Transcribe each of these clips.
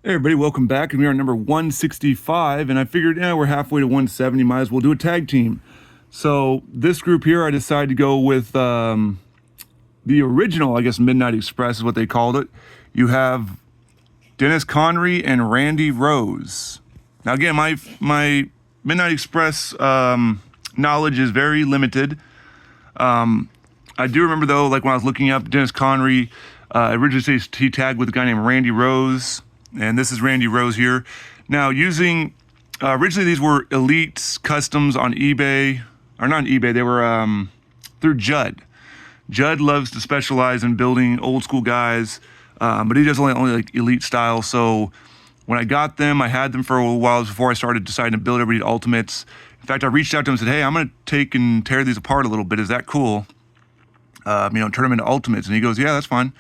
Hey everybody, welcome back, and we are number 165, and I figured, we're halfway to 170, might as well do a tag team. So this group here, I decided to go with the original, I guess, Midnight Express is what they called it. You have Dennis Condrey and Randy Rose. Now again, my Midnight Express knowledge is very limited. I do remember though, like when I was looking up Dennis Condrey, originally says he tagged with a guy named Randy Rose. And this is Randy Rose here. Now using, originally these were Elite Customs on eBay, or not on eBay, they were through Judd. Judd loves to specialize in building old school guys, but he does only like Elite style. So when I got them, I had them for a while before I started deciding to build everybody Ultimates. In fact, I reached out to him and said, hey, I'm gonna take and tear these apart a little bit. Is that cool? Turn them into Ultimates. And he goes, yeah, that's fine.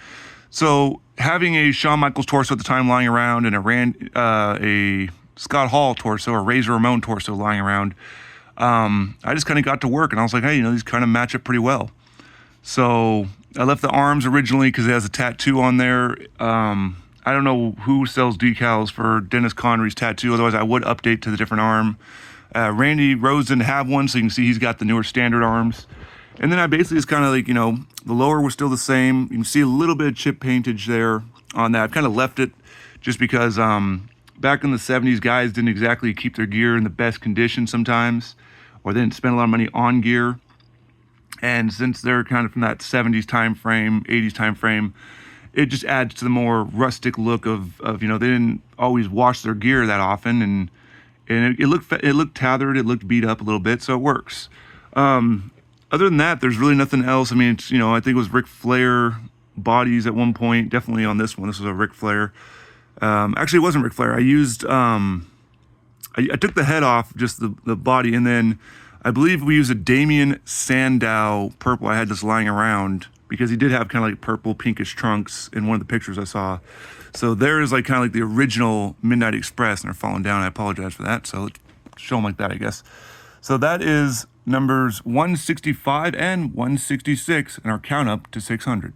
So having a Shawn Michaels torso at the time lying around and a Scott Hall torso or Razor Ramon torso lying around, I just kind of got to work and I was like, hey, these kind of match up pretty well. So I left the arms originally because it has a tattoo on there. I don't know who sells decals for Dennis Condrey's tattoo. Otherwise, I would update to the different arm. Randy Rose didn't have one, so you can see he's got the newer standard arms. And then I basically just kind of like, the lower was still the same. You can see a little bit of chip paintage there on that. I've kind of left it just because back in the 70s, guys didn't exactly keep their gear in the best condition sometimes, or they didn't spend a lot of money on gear. And since they're kind of from that 70s time frame, 80s time frame, it just adds to the more rustic look of they didn't always wash their gear that often, and it looked tethered, it looked beat up a little bit, so it works. Other than that, there's really nothing else. I mean, it's, I think it was Ric Flair bodies at one point, definitely on this one. This was a Ric Flair. Actually, it wasn't Ric Flair. I used, I took the head off, just the body, and then I believe we used a Damien Sandow purple. I had this lying around because he did have kind of like purple, pinkish trunks in one of the pictures I saw. So there is like kind of like the original Midnight Express, and they're falling down. I apologize for that. So let's show them like that, I guess. So that is numbers 165 and 166 in our count up to 600.